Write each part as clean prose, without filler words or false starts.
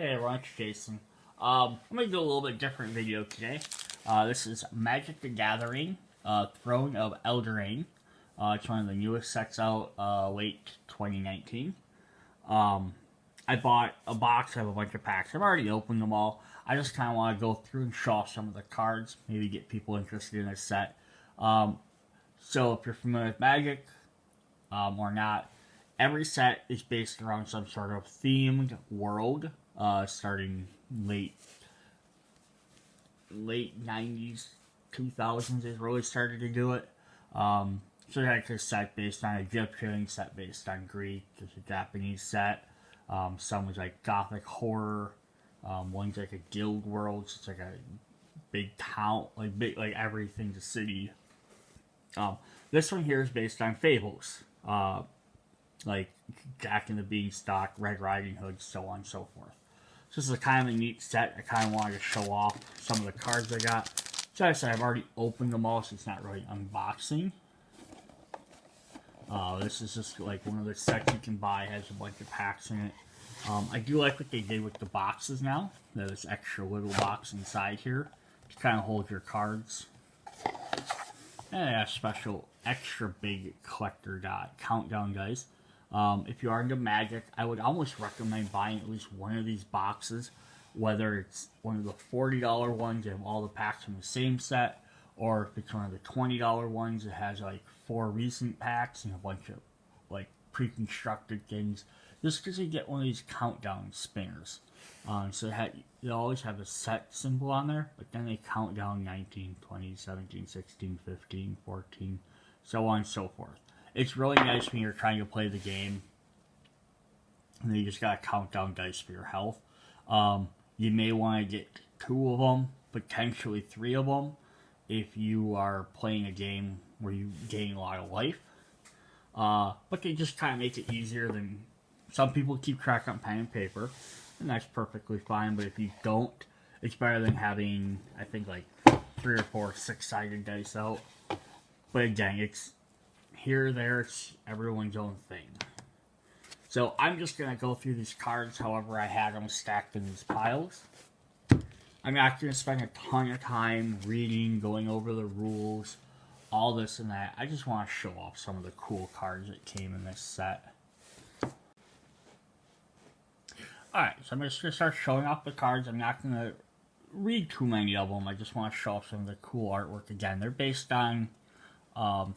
Hey everyone, it's Jason. I'm going to do a little bit different video today. This is Magic the Gathering, Throne of Eldraine. It's one of the newest sets out, late 2019. I bought a box, I have a bunch of packs. I've already opened them all. I just kind of want to go through and show off some of the cards, maybe get people interested in this set. So if you're familiar with Magic, or not, every set is based around some sort of themed world, starting late 90s, 2000s is really started to do it. So like a set based on Egyptian, set based on Greek, there's a Japanese set. Some was like Gothic horror. One's like a guild world, so it's like a big town, like everything's a city. This one here is based on fables, like Jack and the Beanstalk, Red Riding Hood, so on and so forth. So this is a kind of a neat set. I kind of wanted to show off some of the cards I got. So I said I've already opened them all, so it's not really unboxing. This is just like one of the sets you can buy. It has a bunch of packs in it. I do like what they did with the boxes now. There's this extra little box inside here to kind of hold your cards. And a special extra big collector countdown dice. If you are into Magic, I would almost recommend buying at least one of these boxes, whether it's one of the $40 ones that have all the packs from the same set, or if it's one of the $20 ones that has like 4 recent packs and a bunch of like pre-constructed things, just because you get one of these countdown spinners. So they always have a set symbol on there, but then they count down 19, 20, 17, 16, 15, 14, so on and so forth. It's really nice when you're trying to play the game and you just got to count down dice for your health. You may want to get 2 of them, potentially 3 of them, if you are playing a game where you gain a lot of life. But they just kind of make it easier than some people keep track on pen and paper, and that's perfectly fine. But if you don't, it's better than having, I think, like 3 or 4 6-sided dice out. But again, it's here or there, it's everyone's own thing. So I'm just going to go through these cards however I had them stacked in these piles. I'm not going to spend a ton of time reading, going over the rules, all this and that. I just want to show off some of the cool cards that came in this set. Alright, so I'm just going to start showing off the cards. I'm not going to read too many of them. I just want to show off some of the cool artwork again. They're based on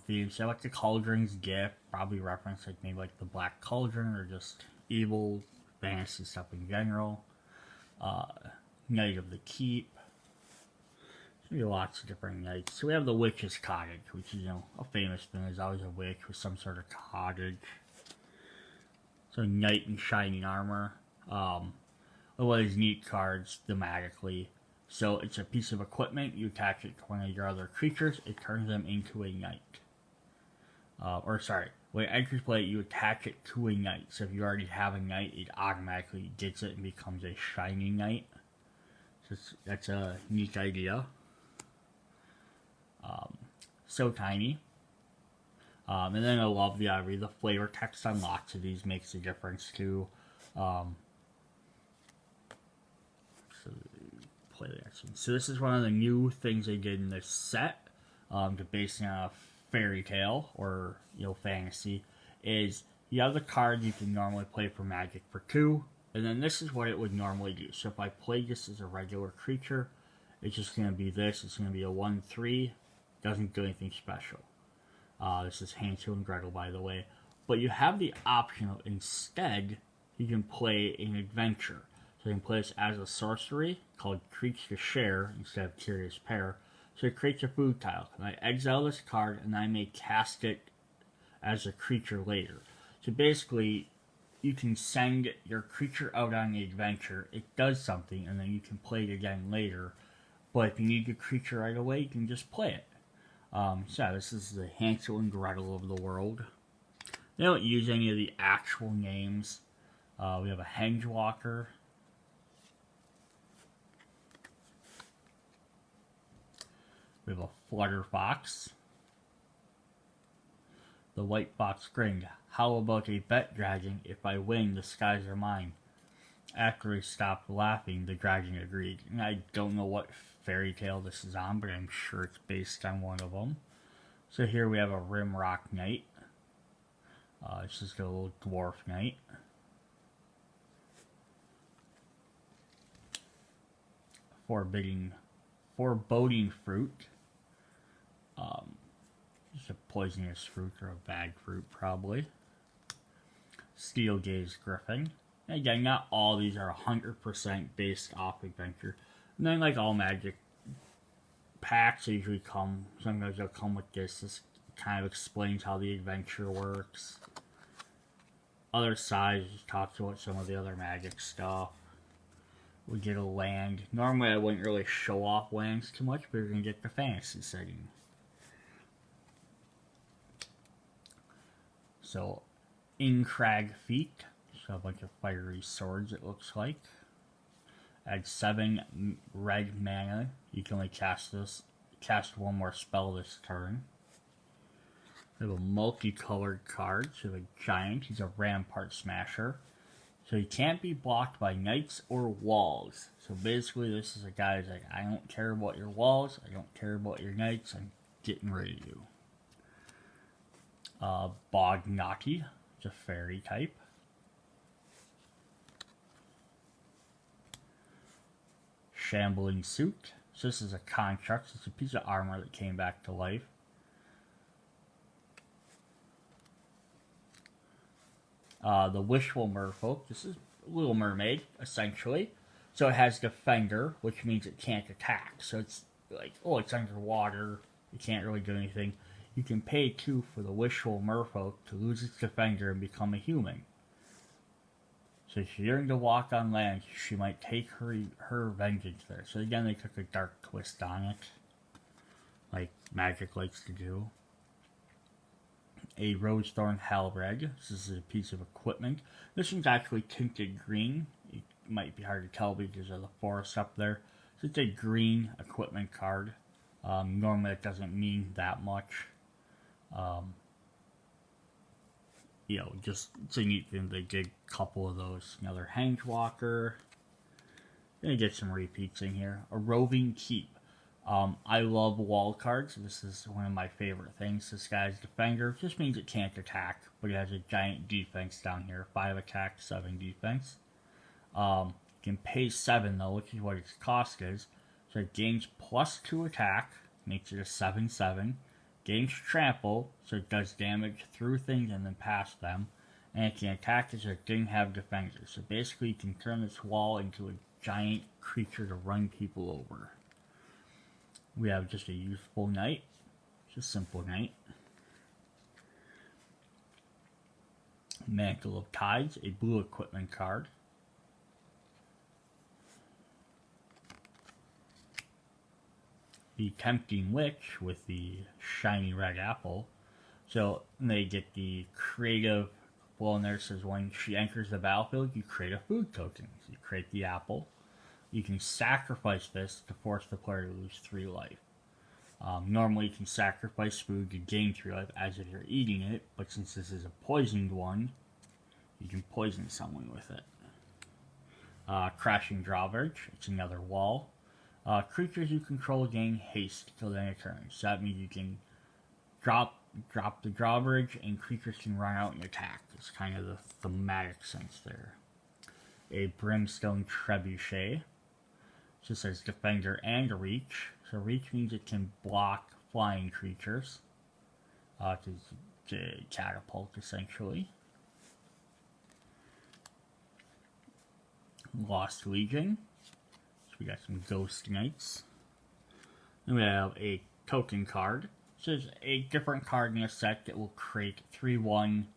themes. So like the Cauldron's Gift, probably reference like maybe like the Black Cauldron or just evil fantasy stuff in general. Knight of the Keep. There's lots of different knights. So we have the Witch's Cottage, which is, a famous thing. There's always a witch with some sort of cottage. So knight in shining armor. One of these neat cards thematically. So it's a piece of equipment. You attach it to one of your other creatures. It turns them into a knight. When it enters play, you attach it to a knight. So if you already have a knight, it automatically gets it and becomes a shining knight. So that's a neat idea. So tiny. And then I love read the flavor text on lots of these makes a difference too. So this is one of the new things they did in this set, to based on a fairy tale or fantasy, is you have the card you can normally play for Magic for 2, and then this is what it would normally do. So if I play this as a regular creature, it's just going to be this. It's going to be a 1/3. Doesn't do anything special. This is Hansel and Gretel, by the way. But you have the option of, instead, you can play an adventure. So you can play this as a sorcery called Creature to Share instead of Curious Pair. So it creates a food tile. And I exile this card and I may cast it as a creature later. So basically, you can send your creature out on the adventure. It does something and then you can play it again later. But if you need your creature right away, you can just play it. So this is the Hansel and Gretel of the world. They don't use any of the actual names. We have a Hengewalker. We have a Flutter Fox. The White Fox grinned. How about a bet, Dragon? If I win, the skies are mine. After he stopped laughing, the dragon agreed. And I don't know what fairy tale this is on, but I'm sure it's based on one of them. So here we have a Rimrock Knight. It's just a little dwarf knight. Foreboding fruit. It's a poisonous fruit or a bad fruit, probably. Steel Gaze Griffin. And again, not all these are 100% based off adventure. And then, like all Magic packs, usually come. Sometimes they'll come with this. This kind of explains how the adventure works. Other sides just talks about some of the other Magic stuff. We get a land. Normally, I wouldn't really show off lands too much, but you're gonna get the fantasy setting. So, Incrag Feet. So a bunch of fiery swords, it looks like. Add 7 red mana. You can only cast one more spell this turn. We have a multicolored card. So we have a giant. He's a Rampart Smasher. So he can't be blocked by knights or walls. So basically this is a guy who's like, I don't care about your walls. I don't care about your knights. I'm getting rid of you. Bognati. It's a fairy type. Shambling Suit. So this is a construct. It's a piece of armor that came back to life. The Wishful Merfolk. This is Little Mermaid, essentially. So it has Defender, which means it can't attack. So it's like, oh, it's underwater. It can't really do anything. You can pay 2 for the Wishful Merfolk to lose its Defender and become a human. So if you're going to walk on land, she might take her vengeance there. So again, they took a dark twist on it, like Magic likes to do. A Rosethorn Halberd. This is a piece of equipment. This one's actually tinted green. It might be hard to tell because of the forest up there. So it's a green equipment card. Normally it doesn't mean that much. You know, just it's a neat thing. They did a couple of those. Another Hangewalker. Gonna get some repeats in here. A Roving Keep. I love wall cards. This is one of my favorite things. This guy's Defender. Just means it can't attack, but it has a giant defense down here. 5 attack, 7 defense. You can pay 7 though, which is what its cost is. So it gains +2 attack, makes it a 7/7. Gains Trample, so it does damage through things and then past them. And it can attack as it didn't have Defender. So basically you can turn this wall into a giant creature to run people over. We have just a useful knight. Just simple knight. Mantle of Tides, a blue equipment card. The Tempting Witch with the shiny red apple. So they get the creative, well, in there says when she enters the battlefield, you create a food token. So you create the apple. You can sacrifice this to force the player to lose 3 life. Normally you can sacrifice food to gain 3 life as if you're eating it, but since this is a poisoned one, you can poison someone with it. Crashing Drawbridge, it's another wall. Creatures you control gain haste till the end of turn. So that means you can drop the drawbridge and creatures can run out and attack. It's kind of the thematic sense there. A Brimstone Trebuchet. So it says Defender and Reach. So Reach means it can block flying creatures. To catapult, essentially. Lost Legion. So we got some Ghost Knights. Then we have a token card. So there's a different card in a set that will create 3/1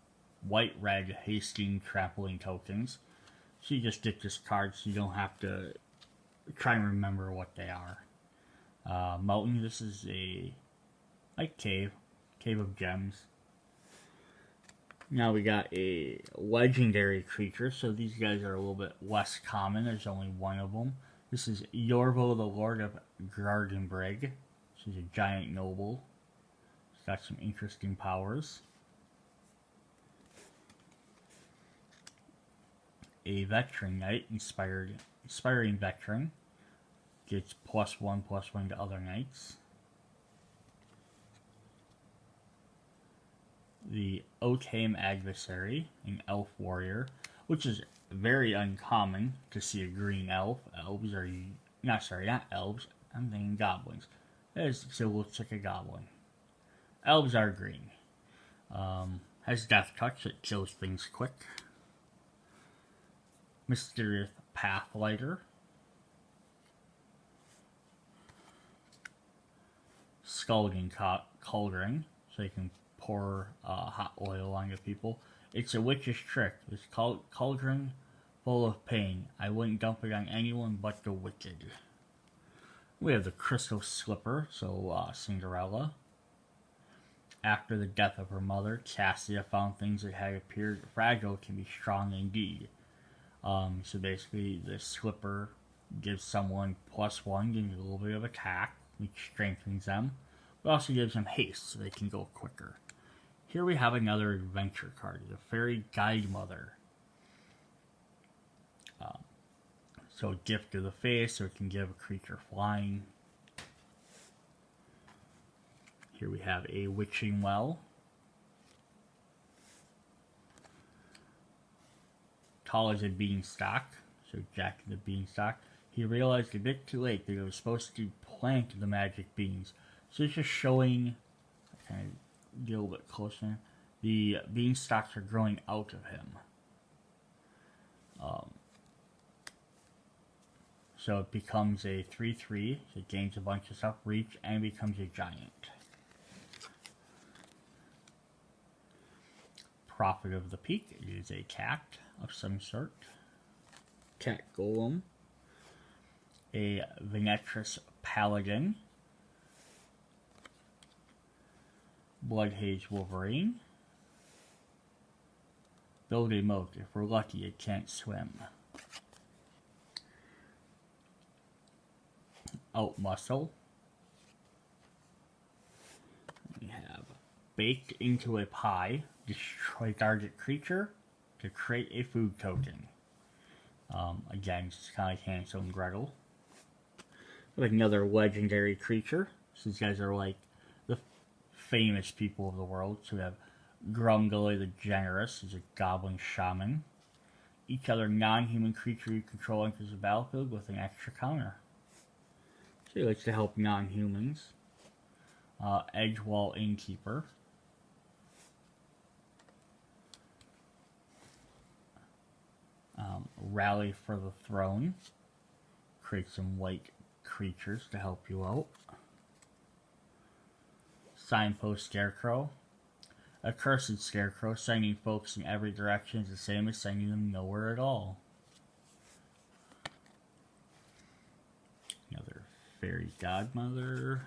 white-red hasting trampling tokens. So you just get this card so you don't have to try and remember what they are. Mountain, this is a cave of gems. Now we got a legendary creature, so these guys are a little bit less common. There's only one of them. This is Yorvo, the Lord of Gardenbreg. She's a giant noble. She's got some interesting powers. a Veteran Knight, Inspiring Veteran. Gets +1/+1 to other knights. The Oakham Adversary, an elf warrior, which is very uncommon to see a green elf. Elves are not elves. I'm thinking goblins. So it looks like a goblin. Elves are green. Has Death Touch, it kills things quick. Mysterious Pathlighter. Scalding Cauldron, so you can pour hot oil on your people. It's a witch's trick. This cauldron full of pain. I wouldn't dump it on anyone but the wicked. We have the Crystal Slipper, so Cinderella. After the death of her mother, Cassia found things that had appeared fragile can be strong indeed. So basically, the slipper gives someone +1, gives a little bit of attack, which strengthens them, but also gives them haste so they can go quicker. Here we have another adventure card, the Fairy Guide Mother. So Gift of the Face, so it can give a creature flying. Here we have a Witching Well. Tall as a Beanstalk, so Jack the Beanstalk. He realized a bit too late that he was supposed to plant the magic beans. So it's just showing, kind of get a little bit closer, the beanstalks are growing out of him. So it becomes a 3/3, so it gains a bunch of stuff, reach, and becomes a giant. Prophet of the Peak, it is a cat of some sort. Cat Golem. A Venetress Paladin. Bloodhaze Wolverine. Build a moat. If we're lucky, it can't swim. Out Muscle. We have Baked into a Pie. Destroy target creature to create a food token. Again, it's kind of like Hansel and Gretel. Like another legendary creature. So these guys are like the famous people of the world. So we have Grumgully the Generous, who's a goblin shaman. Each other non-human creature you control enters the battlefield with an extra counter. So he likes to help non-humans. Edgewall Innkeeper. Rally for the Throne. Create some white creatures to help you out. Signpost Scarecrow. A cursed scarecrow, sending folks in every direction is the same as sending them nowhere at all. Another Fairy Godmother.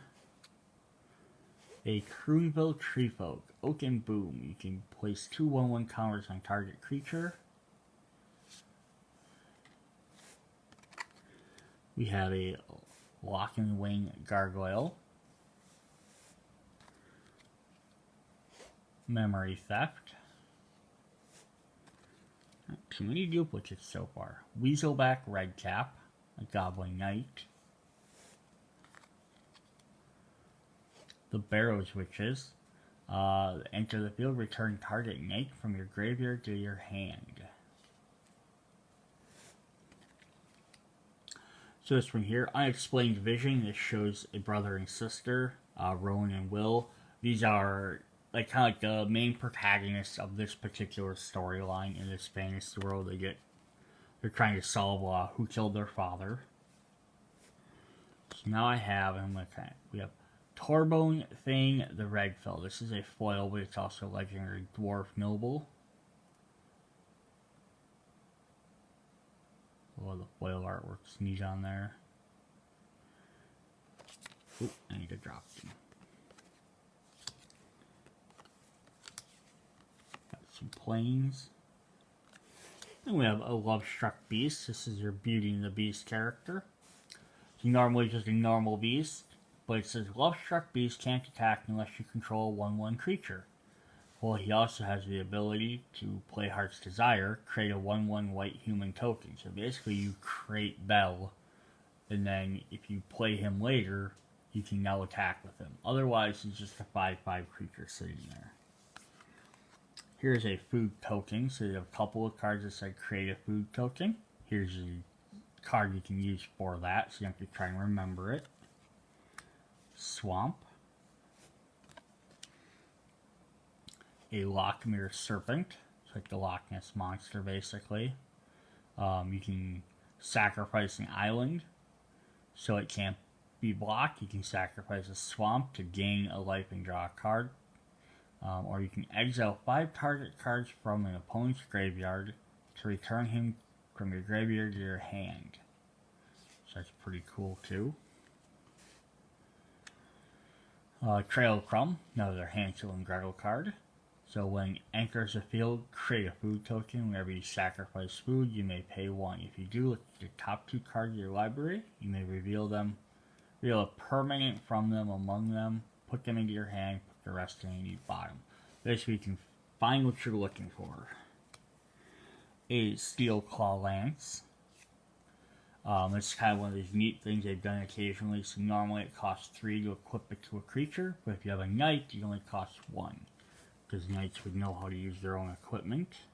A Croonville Treefolk. Oak and Boom. You can place 2 1/1 counters on target creature. We have a Lock and Wing Gargoyle. Memory Theft. Not too many duplicates so far. Weaselback Redcap, a Goblin Knight. The Barrows Witches. Enter the field, return target knight from your graveyard to your hand. So this one here, Unexplained Vision. This shows a brother and sister, Rowan and Will. These are like kind of like the main protagonists of this particular storyline in this fantasy world. They're trying to solve who killed their father. So now I have, we have Torbone Thane the Redfell. This is a foil, but it's also a legendary dwarf noble. Oh, the foil artwork's neat on there. Oop, I need to drop them. Got some planes. And we have a Love-Struck Beast. This is your Beauty and the Beast character. It's normally just a normal beast, but it says Love-Struck Beast can't attack unless you control a 1/1 creature. Well, he also has the ability to play Heart's Desire, create a 1/1 white human token. So basically, you create Bell, and then if you play him later, you can now attack with him. Otherwise, he's just a 5/5 creature sitting there. Here's a food token. So you have a couple of cards that say create a food token. Here's a card you can use for that, so you have to try and remember it. Swamp. A Lochmere Serpent. It's like the Loch Ness Monster, basically. You can sacrifice an island so it can't be blocked. You can sacrifice a swamp to gain a life and draw a card. Or you can exile 5 target cards from an opponent's graveyard to return him from your graveyard to your hand. So that's pretty cool too. Trail of Crumb, another Hansel and Gretel card. So when enters the field, create a food token. Whenever you sacrifice food, you may pay 1. If you do, look at the top 2 cards of your library. You may reveal a permanent from them among them, put them into your hand, put the rest in the bottom. Basically, you can find what you're looking for. A Steel Claw Lance. It's kind of one of these neat things they've done occasionally. So normally it costs 3 to equip it to a creature, but if you have a knight, it only costs 1. Because knights would know how to use their own equipment.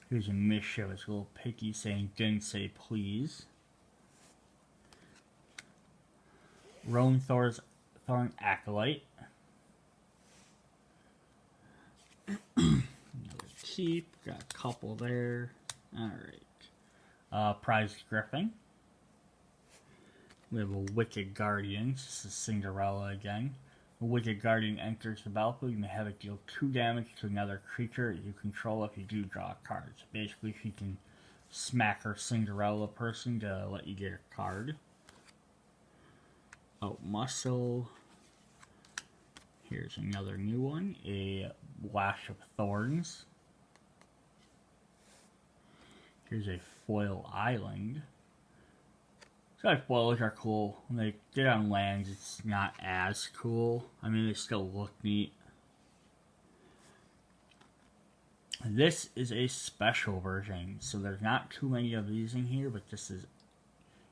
Here's a Mischief. It's a little picky saying, didn't say please. Roan Thorn Acolyte. Another keep. Got a couple there. Alright. Prized Griffin. We have a Wicked Guardian. This is Cinderella again. A Wicked Guardian enters the battlefield. You may have it deal 2 damage to another creature you control if you do draw a card. So basically, she can smack her Cinderella person to let you get a card. Oh, Muscle. Here's another new one. A Lash of Thorns. Here's a Foil Island. So foils are cool. When they get on lands, it's not as cool. I mean, they still look neat. This is a special version, so there's not too many of these in here, but this is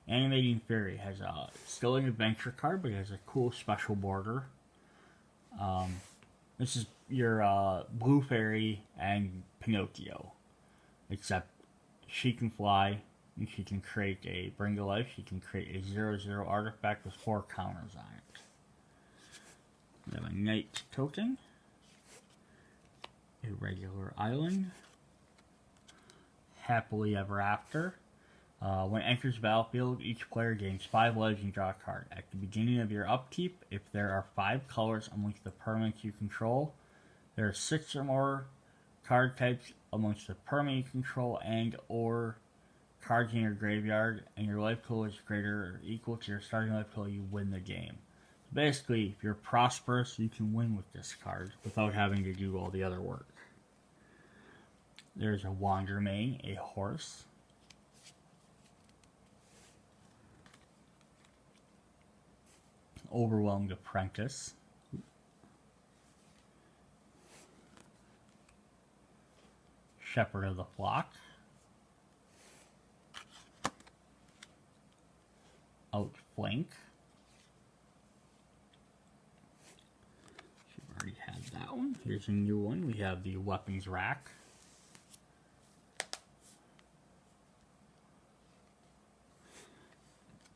Animating Fairy. It has still an adventure card, but it has a cool special border. This is your Blue Fairy and Pinocchio, except she can fly. And she can create a Bring to Life. She can create a 0/0 artifact with 4 counters on it. We have a Knight token. A regular island. Happily Ever After. When it enters the battlefield, each player gains 5 lives and draw a card. At the beginning of your upkeep, if there are 5 colors amongst the permanents you control, there are 6 or more card types amongst the permanent you control and or cards in your graveyard, and your life total is greater or equal to your starting life total, you win the game. So basically, if you're prosperous, you can win with this card without having to do all the other work. There's a Wandermane, a horse. Overwhelmed Apprentice. Shepherd of the Flock. Outflank. We've already had that one. Here's a new one. We have the Weapons Rack.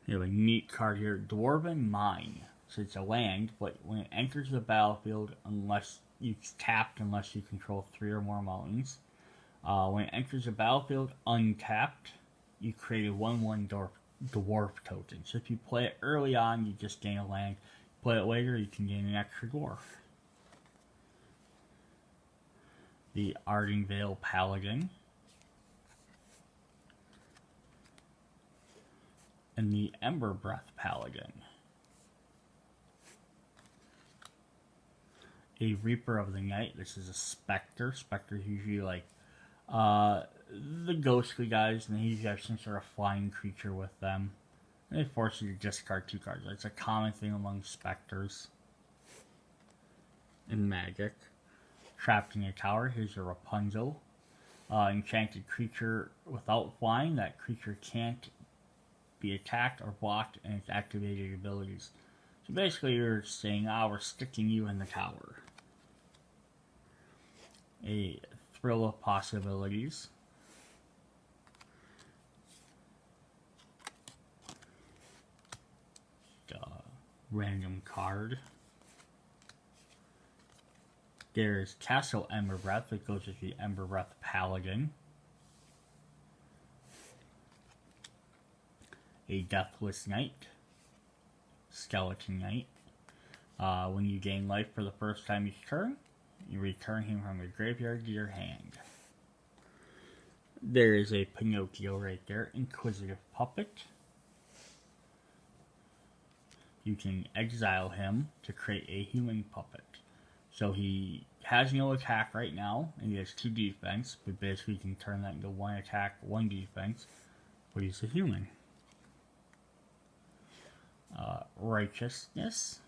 You have a neat card here, Dwarven Mine. So it's a land, but when it enters the battlefield, unless it's tapped, unless you control 3 or more mountains. When it enters the battlefield, untapped, you create a 1/1 dwarf token. So if you play it early on, you just gain a land. Play it later, you can gain an extra dwarf. The Ardenvale Paladin. And the Ember Breath Paladin. A Reaper of the Night. This is a Spectre. Spectre's usually like the ghostly guys, and they usually have some sort of flying creature with them. And they force you to discard 2 cards. It's a common thing among specters in Magic. trapped in a tower. Here's a Rapunzel. Enchanted creature without flying. That creature can't be attacked or blocked, and its activated abilities. So basically you're saying, we're sticking you in the tower. A thrill of possibilities. Random card. There's Castle Emberbreath that goes with the Emberbreath Paladin. A Deathless Knight. Skeleton Knight. When you gain life for the first time each turn, you return him from your graveyard to your hand. There is a Pinocchio right there. Inquisitive Puppet. You can exile him to create a human puppet. So he has no attack right now, and he has 2 defense, but basically you can turn that into 1 attack, 1 defense, but he's a human. Righteousness.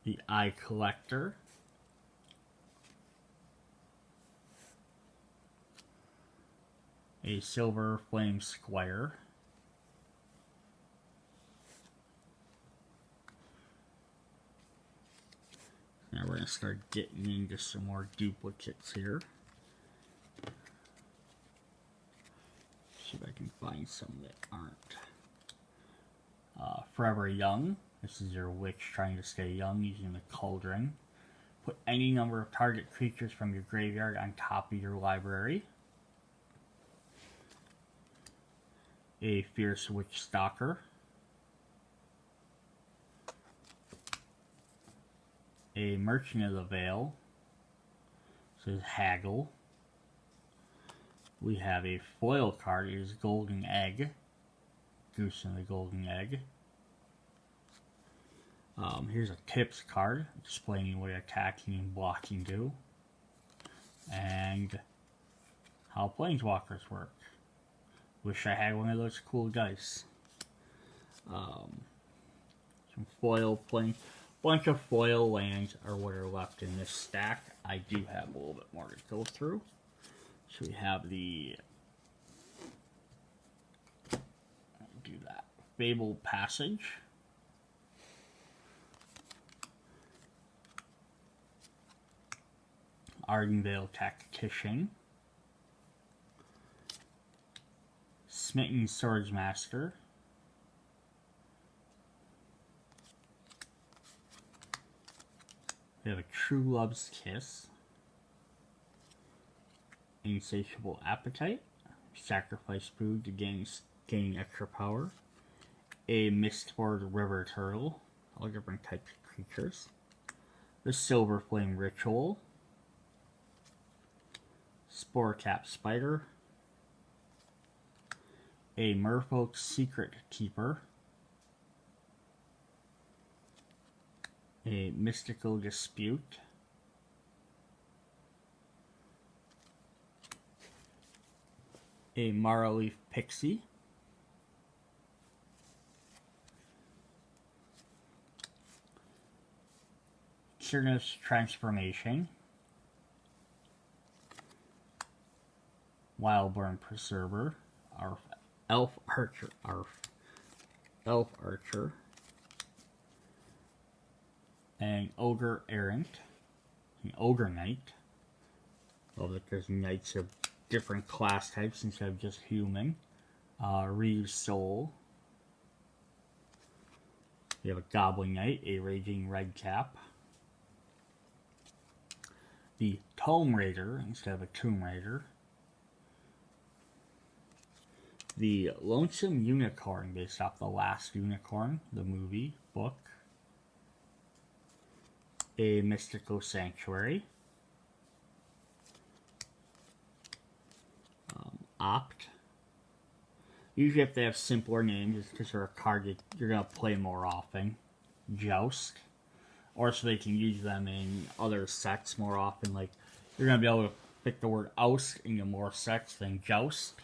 The Eye Collector. A Silver Flame Squire. Now we're going to start getting into some more duplicates here. See if I can find some that aren't. Forever Young. This is your witch trying to stay young using the cauldron. Put any number of target creatures from your graveyard on top of your library. A Fierce Witch Stalker. A Merchant of the Veil. This is Haggle. We have a foil card. It is Golden Egg. Goose and the Golden Egg. Here's a tips card explaining what attacking and blocking do. And how planeswalkers work. Wish I had one of those cool dice. Some foil bunch of foil lands are what are left in this stack. I do have a little bit more to go through. So we have the Fabled Passage. Ardenvale Tactician. Smitten Swordsmaster. We have a True Love's Kiss. Insatiable Appetite. Sacrifice food to gain extra power. A Mistborn River Turtle. All different types of creatures. The Silver Flame Ritual. Sporecap Spider. A Merfolk Secret Keeper. A Mystical Dispute. A Marleaf Pixie. Cyrnus Transformation. Wildborn Preserver. Elf Archer. And Ogre Errant. An Ogre Knight. Love that there's knights of different class types instead of just human. Reeve's Soul. We have a Goblin Knight, a Raging Redcap. The Tome Raider instead of a Tomb Raider. The Lonesome Unicorn, based off The Last Unicorn, the movie, book. A Mystical Sanctuary. Opt. Usually if they have simpler names, it's because they're a card that you're going to play more often. Joust. Or so they can use them in other sets more often. Like, you're going to be able to pick the word oust into more sets than joust.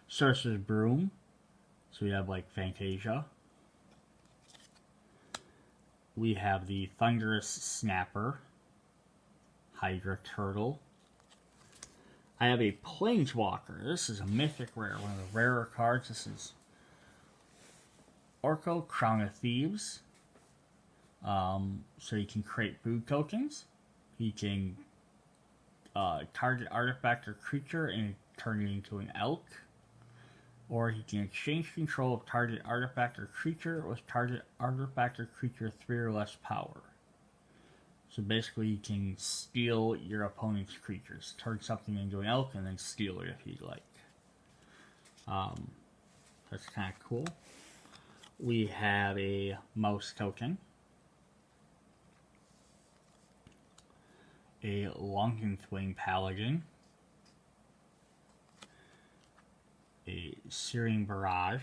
Sorcerer's Broom. So we have like Fantasia. we have the Thunderous Snapper, Hydra Turtle. I have a Planeswalker. This is a mythic rare, one of the rarer cards. This is Orko, Crown of Thieves. So you can create food tokens. You can target artifact or creature and turn it into an elk. Or he can exchange control of target artifact or creature with target artifact or creature 3 or less power. So basically you can steal your opponent's creatures. Turn something into an elk and then steal it if you'd like. That's kind of cool. We have a mouse token. A Longenswing Paladin. A Searing Barrage.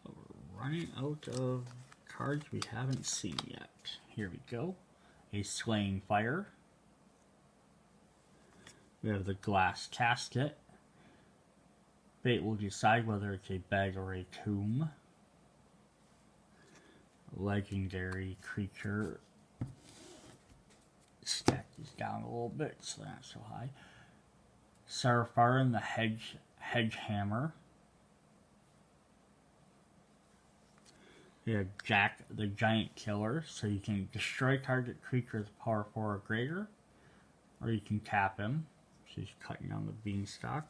We're running out of cards we haven't seen yet. Here we go. A Slaying Fire. We have the Glass Casket. Fate will decide whether it's a bag or a tomb. Legendary creature. Stack these down a little bit so they're not so high. Sarfarin the Hedgehammer. We have Jack the Giant Killer, so you can destroy target creature with power 4 or greater, or you can tap him. So he's cutting down the beanstalk.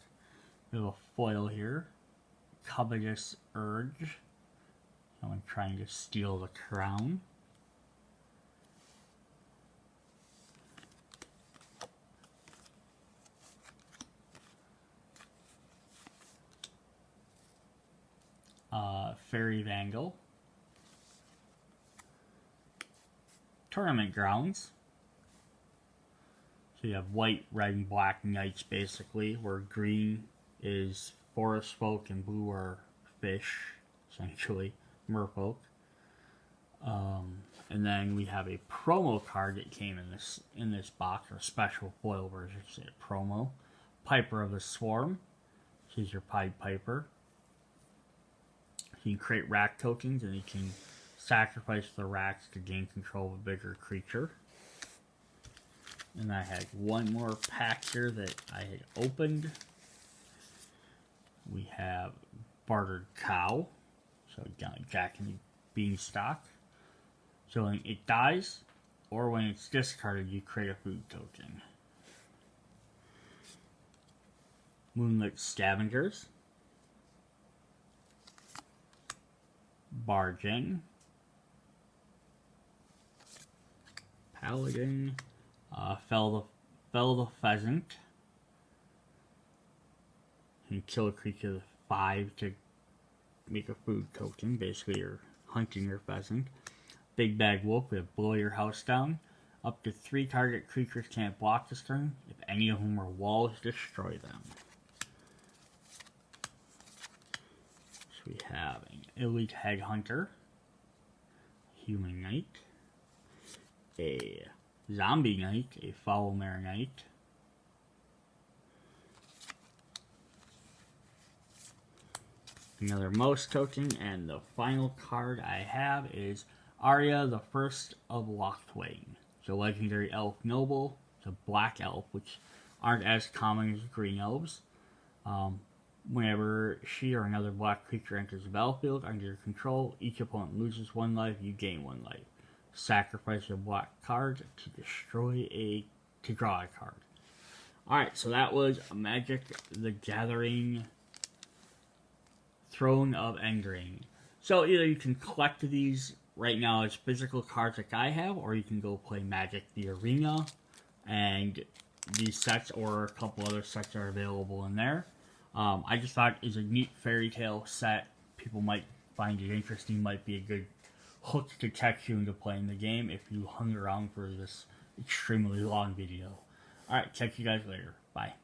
We have a foil here. Covetous Urge. Someone trying to steal the crown. Fairy Vandal. Tournament Grounds. So you have white, red, and black knights basically, where green is forest folk and blue are fish, essentially, merfolk. And then we have a promo card that came in this box, or a special foil version, say a promo. Piper of the Swarm. She's your Pied Piper. You can create rack tokens, and you can sacrifice the racks to gain control of a bigger creature. And I had one more pack here that I had opened. We have Bartered Cow. So Jack and the Beanstalk. So when it dies, or when it's discarded, you create a food token. Moonlit Scavengers. Bargain. Paladin. Fell the Pheasant. You kill a creature with 5 to make a food token. Basically, you're hunting your pheasant. Big Bad Wolf. We have Blow Your House Down. Up to 3 target creatures can't block this turn. If any of them are walls, destroy them. So we have an Elite Headhunter. Human Knight. A Zombie Knight. A Foulmare Knight. Another mouse token, and the final card I have is Arya, the First of Locthwain. So legendary elf noble. It's a black elf, which aren't as common as green elves. Whenever she or another black creature enters the battlefield under your control, each opponent loses 1 life, you gain 1 life. Sacrifice a black card to draw a card. Alright, so that was Magic the Gathering Throne of Eldraine. So either you can collect these right now as physical cards like I have, or you can go play Magic the Arena, and these sets or a couple other sets are available in there. I just thought it was a neat fairy tale set. People might find it interesting, might be a good hook to catch you into playing the game if you hung around for this extremely long video. Alright, catch you guys later. Bye.